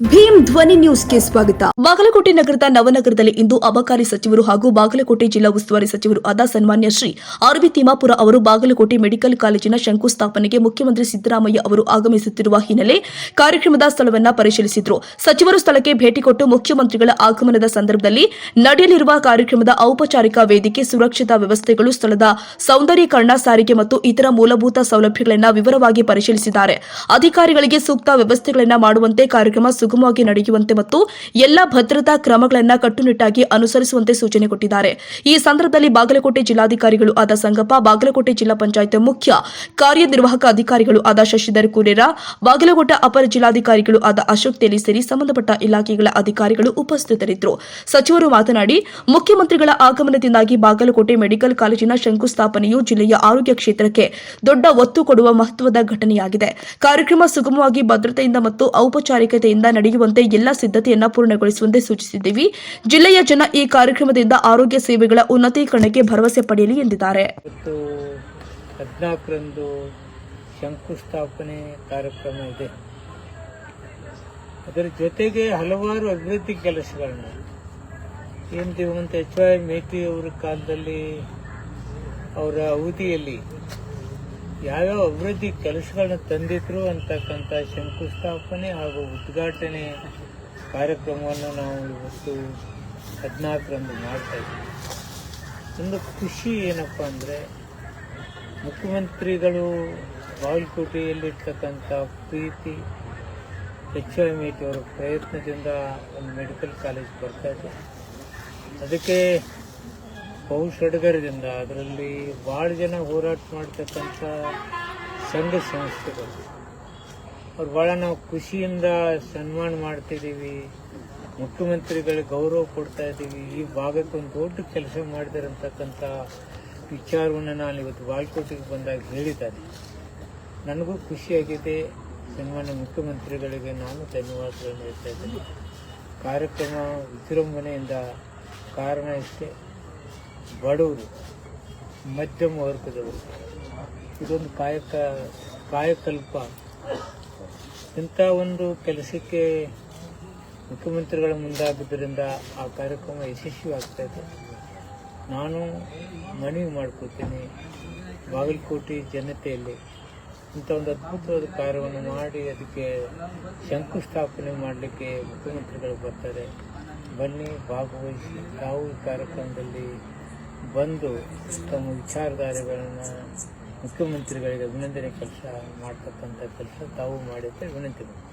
ಭೀಮ್ ಧ್ವನಿ ನ್ಯೂಸ್ಗೆ ಸ್ವಾಗತ. ಬಾಗಲಕೋಟೆ ನಗರದ ನವನಗರದಲ್ಲಿ ಇಂದು ಅಬಕಾರಿ ಸಚಿವರು ಹಾಗೂ ಬಾಗಲಕೋಟೆ ಜಿಲ್ಲಾ ಉಸ್ತುವಾರಿ ಸಚಿವರು ಆದ ಸನ್ಮಾನ್ಯ ಶ್ರೀ ಆರ್.ಬಿ. ತಿಮ್ಮಾಪುರ ಅವರು ಬಾಗಲಕೋಟೆ ಮೆಡಿಕಲ್ ಕಾಲೇಜಿನ ಶಂಕುಸ್ಥಾಪನೆಗೆ ಮುಖ್ಯಮಂತ್ರಿ ಸಿದ್ದರಾಮಯ್ಯ ಅವರು ಆಗಮಿಸುತ್ತಿರುವ ಹಿನ್ನೆಲೆ ಕಾರ್ಯಕ್ರಮದ ಸ್ಥಳವನ್ನು ಪರಿಶೀಲಿಸಿದರು. ಸಚಿವರು ಸ್ಥಳಕ್ಕೆ ಭೇಟಿ ಕೊಟ್ಟು ಮುಖ್ಯಮಂತ್ರಿಗಳ ಆಗಮನದ ಸಂದರ್ಭದಲ್ಲಿ ನಡೆಯಲಿರುವ ಕಾರ್ಯಕ್ರಮದ ಔಪಚಾರಿಕ ವೇದಿಕೆ, ಸುರಕ್ಷತಾ ವ್ಯವಸ್ಥೆಗಳು, ಸ್ಥಳದ ಸೌಂದರ್ಯೀಕರಣ, ಸಾರಿಗೆ ಮತ್ತು ಇತರ ಮೂಲಭೂತ ಸೌಲಭ್ಯಗಳನ್ನು ವಿವರವಾಗಿ ಪರಿಶೀಲಿಸಿದ್ದಾರೆ. ಅಧಿಕಾರಿಗಳಿಗೆ ಸೂಕ್ತ ವ್ಯವಸ್ಥೆಗಳನ್ನು ಮಾಡುವಂತೆ, ಕಾರ್ಯಕ್ರಮ ಸುಗಮವಾಗಿ ನಡೆಯುವಂತೆ ಮತ್ತು ಎಲ್ಲ ಭದ್ರತಾ ಕ್ರಮಗಳನ್ನು ಕಟ್ಟುನಿಟ್ಟಾಗಿ ಅನುಸರಿಸುವಂತೆ ಸೂಚನೆ ಕೊಟ್ಟಿದ್ದಾರೆ. ಈ ಸಂದರ್ಭದಲ್ಲಿ ಬಾಗಲಕೋಟೆ ಜಿಲ್ಲಾಧಿಕಾರಿಗಳು ಆದ ಸಂಗಪ್ಪ, ಬಾಗಲಕೋಟೆ ಜಿಲ್ಲಾ ಪಂಚಾಯತ್ ಮುಖ್ಯ ಕಾರ್ಯನಿರ್ವಾಹಕ ಅಧಿಕಾರಿಗಳು ಆದ ಶಶಿಧರ್ ಕುರೇರ, ಬಾಗಲಕೋಟೆ ಅಪರ ಜಿಲ್ಲಾಧಿಕಾರಿಗಳು ಆದ ಅಶೋಕ್ ತೆಲಿ ಸೇರಿ ಸಂಬಂಧಪಟ್ಟ ಇಲಾಖೆಗಳ ಅಧಿಕಾರಿಗಳು ಉಪಸ್ಥಿತರಿದ್ದರು. ಸಚಿವರು ಮಾತನಾಡಿ, ಮುಖ್ಯಮಂತ್ರಿಗಳ ಆಗಮನದಿಂದಾಗಿ ಬಾಗಲಕೋಟೆ ಮೆಡಿಕಲ್ ಕಾಲೇಜಿನ ಶಂಕುಸ್ಥಾಪನೆಯು ಜಿಲ್ಲೆಯ ಆರೋಗ್ಯ ಕ್ಷೇತ್ರಕ್ಕೆ ದೊಡ್ಡ ಒತ್ತು ಕೊಡುವ ಮಹತ್ವದ ಘಟನೆಯಾಗಿದೆ. ಕಾರ್ಯಕ್ರಮ ಸುಗಮವಾಗಿ, ಭದ್ರತೆಯಿಂದ ಮತ್ತು ಔಪಚಾರಿಕತೆಯಿಂದ ನಡೆಯುವಂತೆ ಎಲ್ಲ ಸಿದ್ಧತೆಯನ್ನು ಪೂರ್ಣಗೊಳಿಸುವಂತೆ ಸೂಚಿಸಿದ್ದೀವಿ. ಜಿಲ್ಲೆಯ ಜನ ಈ ಕಾರ್ಯಕ್ರಮದಿಂದ ಆರೋಗ್ಯ ಸೇವೆಗಳ ಉನ್ನತೀಕರಣಕ್ಕೆ ಭರವಸೆ ಪಡೆಯಲಿ ಎಂದಿದ್ದಾರೆ. 14ರಂದು ಶಂಕುಸ್ಥಾಪನೆ ಕಾರ್ಯಕ್ರಮ ಇದೆ. ಅದರ ಜೊತೆಗೆ ಹಲವಾರು ಅಭಿವೃದ್ಧಿ ಕೆಲಸಗಳನ್ನ ಏನು ದಿವಂತ ಎಚ್.ವೈ. ಮೇಟಿ ಅವರ ಕಾಲದಲ್ಲಿ, ಅವರ ಅವಧಿಯಲ್ಲಿ ಯಾವ್ಯಾವ ಅಭಿವೃದ್ಧಿ ಕೆಲಸಗಳನ್ನ ತಂದಿದ್ರು ಅಂತಕ್ಕಂಥ ಶಂಕುಸ್ಥಾಪನೆ ಹಾಗೂ ಉದ್ಘಾಟನೆ ಕಾರ್ಯಕ್ರಮವನ್ನು ನಾವು ಇವತ್ತು 14ರಂದು ಮಾಡ್ತಾ ಇದ್ದೀವಿ. ಒಂದು ಖುಷಿ ಏನಪ್ಪ ಅಂದರೆ, ಮುಖ್ಯಮಂತ್ರಿಗಳು ಬಾಗಲಕೋಟೆಯಲ್ಲಿರ್ತಕ್ಕಂಥ ಪ್ರೀತಿ, ಎಚ್.ವೈ. ಮೇಟಿ ಅವರ ಪ್ರಯತ್ನದಿಂದ ಒಂದು ಮೆಡಿಕಲ್ ಕಾಲೇಜ್ ಬರ್ತಾ ಇದೆ. ಅದಕ್ಕೆ ಬಹುಸಡಗರದಿಂದ ಅದರಲ್ಲಿ ಭಾಳ ಜನ ಹೋರಾಟ ಮಾಡ್ತಕ್ಕಂಥ ಸಂಘ ಸಂಸ್ಥೆಗಳು ಅವ್ರು ಭಾಳ ನಾವು ಖುಷಿಯಿಂದ ಸನ್ಮಾನ ಮಾಡ್ತಿದ್ದೀವಿ, ಮುಖ್ಯಮಂತ್ರಿಗಳಿಗೆ ಗೌರವ ಕೊಡ್ತಾ ಇದ್ದೀವಿ. ಈ ಭಾಗಕ್ಕೆ ಒಂದು ದೊಡ್ಡ ಕೆಲಸ ಮಾಡಿದಿರಂತಕ್ಕಂಥ ವಿಚಾರವನ್ನು ನಾನು ಇವತ್ತು ಬಾಗಲಕೋಟೆಗೆ ಬಂದಾಗ ಹೇಳಿದ್ದಾರೆ. ನನಗೂ ಖುಷಿಯಾಗಿದೆ. ಸನ್ಮಾನ್ಯ ಮುಖ್ಯಮಂತ್ರಿಗಳಿಗೆ ನಾನು ಧನ್ಯವಾದಗಳನ್ನು ಹೇಳ್ತಾ ಇದ್ದೀನಿ. ಕಾರ್ಯಕ್ರಮ ವಿಜೃಂಭಣೆಯಿಂದ ಕಾರಣ ಇಷ್ಟೇ, ಬಡವರು, ಮಧ್ಯಮ ವರ್ಗದವರು, ಇದೊಂದು ಕಾಯಕಲ್ಪ. ಇಂಥ ಒಂದು ಕೆಲಸಕ್ಕೆ ಮುಖ್ಯಮಂತ್ರಿಗಳ ಮುಂದಾಗಿದ್ದರಿಂದ ಆ ಕಾರ್ಯಕ್ರಮ ಯಶಸ್ವಿ ಆಗ್ತಾ ಇದೆ. ನಾನು ಮನವಿ ಮಾಡ್ಕೋತೀನಿ, ಬಾಗಲಕೋಟೆ ಜನತೆಯಲ್ಲಿ ಇಂಥ ಒಂದು ಅದ್ಭುತವಾದ ಕಾರ್ಯವನ್ನು ಮಾಡಿ ಅದಕ್ಕೆ ಶಂಕುಸ್ಥಾಪನೆ ಮಾಡಲಿಕ್ಕೆ ಮುಖ್ಯಮಂತ್ರಿಗಳು ಬರ್ತಾರೆ. ಬನ್ನಿ, ಭಾಗವಹಿಸಿ. ತಾವು ಈ ಕಾರ್ಯಕ್ರಮದಲ್ಲಿ ಬಂದು ತಮ್ಮ ವಿಚಾರಧಾರೆಗಳನ್ನು ಮುಖ್ಯಮಂತ್ರಿಗಳಿಗೆ ಅಭಿನಂದನೆ ಕೆಲಸ ಮಾಡ್ತಕ್ಕಂಥ ಕೆಲಸ ತಾವು ಮಾಡಿದ್ರೆ ವಿನಂತಿ ಮಾಡಿ.